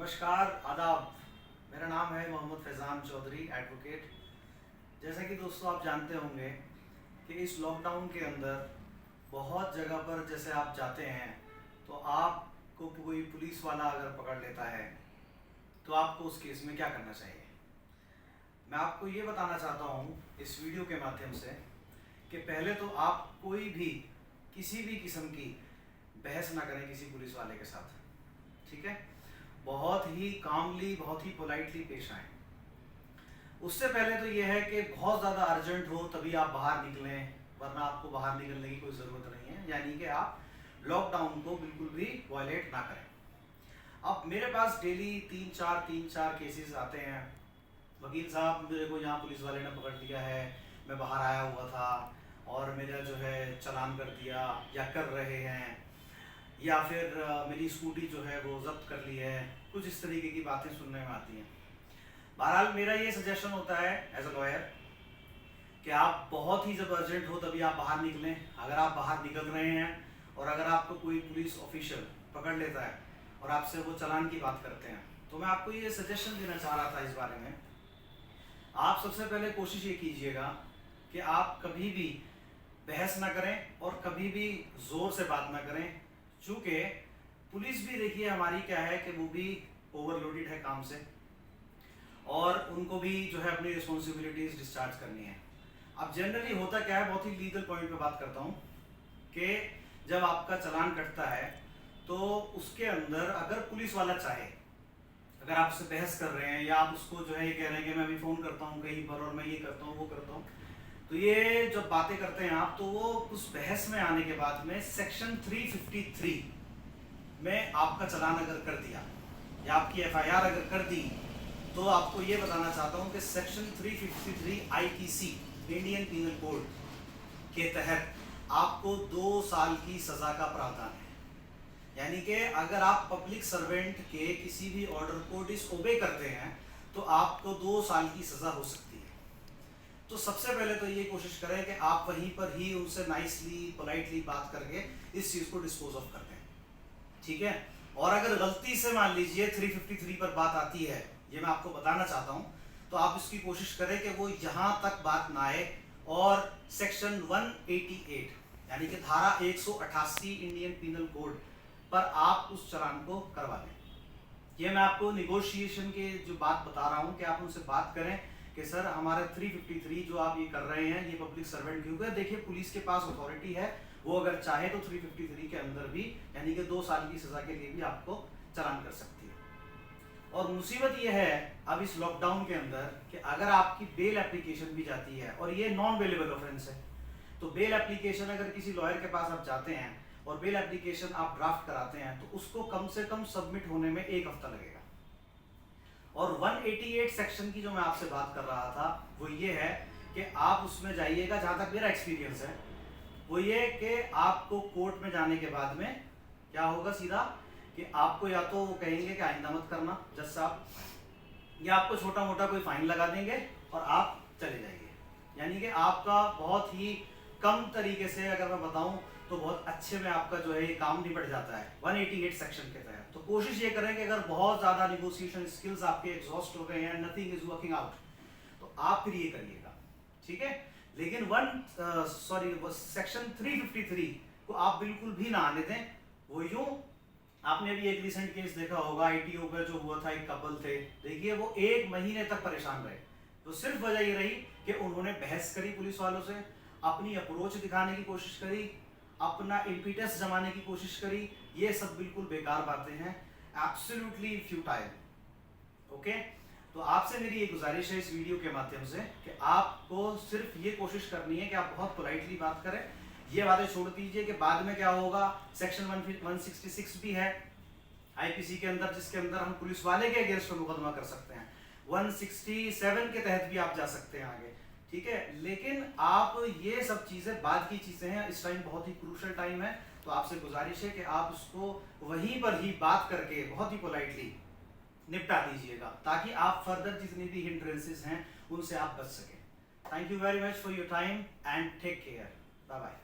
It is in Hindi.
नमस्कार, आदाब। मेरा नाम है मोहम्मद फैज़ान चौधरी, एडवोकेट। जैसा कि दोस्तों आप जानते होंगे कि इस लॉकडाउन के अंदर बहुत जगह पर जैसे आप जाते हैं तो आपको कोई पुलिस वाला अगर पकड़ लेता है तो आपको उस केस में क्या करना चाहिए। मैं आपको ये बताना चाहता हूँ इस वीडियो के माध्यम से कि पहले तो आप कोई भी किसी भी किस्म की बहस ना करें किसी पुलिस वाले के साथ, ठीक है। बहुत ही कामली, बहुत ही पोलाइटली पेश आएँ। उससे पहले तो ये है कि बहुत ज़्यादा अर्जेंट हो तभी आप बाहर निकलें, वरना आपको बाहर निकलने की कोई ज़रूरत नहीं है। यानी कि आप लॉकडाउन को बिल्कुल भी वायलेट ना करें। अब मेरे पास डेली तीन चार केसेस आते हैं। वकील साहब, मेरे को यहाँ पुलिस वाले ने पकड़ लिया है, मैं बाहर आया हुआ था और मेरा जो है चालान कर दिया या कर रहे हैं, या फिर मेरी स्कूटी जो है वो जब्त कर ली है। कुछ इस तरीके की बातें सुनने में आती हैं। बहरहाल मेरा ये सजेशन होता है एज अ लॉयर कि आप बहुत ही जब अर्जेंट हो तभी आप बाहर निकलें। अगर आप बाहर निकल रहे हैं और अगर आपको कोई पुलिस ऑफिशियल पकड़ लेता है और आपसे वो चालान की बात करते हैं तो मैं आपको ये सजेशन देना चाह रहा था इस बारे में। आप सबसे पहले कोशिश ये कीजिएगा कि आप कभी भी बहस ना करें और कभी भी ज़ोर से बात ना करें, चूँकि पुलिस भी देखिए हमारी क्या है कि वो भी ओवरलोडेड है काम से और उनको भी जो है अपनी रिस्पॉन्सिबिलिटीज़ डिस्चार्ज करनी है। अब जनरली होता क्या है, बहुत ही लीगल पॉइंट पे बात करता हूँ कि जब आपका चालान कटता है तो उसके अंदर अगर पुलिस वाला चाहे, अगर आप उससे बहस कर रहे हैं या आप उसको जो है ये कह रहे हैं कि मैं अभी फ़ोन करता हूँ कहीं पर और मैं ये करता हूँ वो करता हूँ, तो ये जब बातें करते हैं आप, तो वो उस बहस में आने के बाद में सेक्शन 353 में आपका चालान अगर कर दिया या आपकी एफआईआर अगर कर दी, तो आपको ये बताना चाहता हूँ कि section 353 IPC Indian penal code के तहत आपको 2 साल की सज़ा का प्रावधान है। यानी कि अगर आप पब्लिक सर्वेंट के किसी भी ऑर्डर को डिसओबे करते हैं तो आपको 2 साल की सज़ा हो सकती है। तो सबसे पहले तो ये कोशिश करें कि आप वहीं पर ही उनसे नाइसली पोलाइटली बात करके इस चीज़ को डिस्पोज ऑफ कर दें, ठीक है। और अगर गलती से मान लीजिए 353 पर बात आती है, ये मैं आपको बताना चाहता हूँ, तो आप इसकी कोशिश करें कि वो यहाँ तक बात ना आए और सेक्शन 188 यानी कि धारा 188 इंडियन पीनल कोड पर आप उस चालान को करवा दें। ये मैं आपको निगोशिएशन के जो बात बता रहा हूँ कि आप उनसे बात करें कि सर हमारे 353 जो आप ये कर रहे हैं ये पब्लिक सर्वेंट क्यों है। देखिए पुलिस के पास अथॉरिटी है, वो अगर चाहे तो 353 के अंदर भी यानी कि 2 साल की सज़ा के लिए भी आपको चालान कर सकती है। और मुसीबत ये है अब इस लॉकडाउन के अंदर कि अगर आपकी बेल एप्लीकेशन भी जाती है और ये नॉन बेलेबल ऑफेंस है, तो बेल एप्लीकेशन अगर किसी लॉयर के पास आप जाते हैं और बेल एप्लीकेशन आप ड्राफ्ट कराते हैं तो उसको कम से कम सबमिट होने में 1 हफ्ता लगेगा। और 188 सेक्शन की जो मैं आपसे बात कर रहा था वो ये है कि आप उसमें जाइएगा, जहाँ तक मेरा एक्सपीरियंस है वो ये कि आपको कोर्ट में जाने के बाद में क्या होगा सीधा कि आपको या तो वो कहेंगे कि आइंदा मत करना जज साहब, या आपको छोटा मोटा कोई फाइन लगा देंगे और आप चले जाइए। यानी कि आपका बहुत ही कम तरीके से अगर मैं बताऊं तो बहुत अच्छे में आपका जो है ये काम निपट जाता है 188 सेक्शन के तहत। तो कोशिश ये करें कि अगर बहुत ज़्यादा निगोशिएशन स्किल्स आपके एग्जॉस्ट हो गए हैं, नथिंग इज वर्किंग आउट, तो आप फिर ये करिएगा, ठीक है। लेकिन सेक्शन 353 को आप बिल्कुल भी ना आने दें। वो यूं, आपने अभी एक रिसेंट केस देखा होगा आईटीओ पे जो हुआ था, एक कपल थे, देखिए वो 1 महीने तक परेशान रहे। तो सिर्फ वजह ये रही कि उन्होंने बहस करी पुलिस वालों से, अपनी अप्रोच दिखाने की कोशिश करी, अपना इम्पीटस जमाने की कोशिश करी। ये सब बिल्कुल बेकार बातें हैं, एब्सोल्युटली फ्यूटाइल, ओके। तो आपसे मेरी ये गुजारिश है इस वीडियो के माध्यम से कि आपको सिर्फ ये कोशिश करनी है कि आप बहुत पोलाइटली बात करें। ये बातें छोड़ दीजिए कि बाद में क्या होगा। सेक्शन 166 भी है आईपीसी के अंदर, जिसके अंदर हम पुलिस वाले के अगेंस्ट मुकदमा कर सकते हैं। 167 के तहत भी आप जा सकते हैं आगे, ठीक है। लेकिन आप ये सब चीज़ें बाद की चीज़ें हैं, इस टाइम बहुत ही क्रूशल टाइम है। तो आपसे गुजारिश है कि आप उसको वहीं पर ही बात करके बहुत ही पोलाइटली निपटा दीजिएगा ताकि आप फर्दर जितनी भी हिंड्रेंसेस हैं उनसे आप बच सकें। Thank you very much for your time and take care. Bye bye.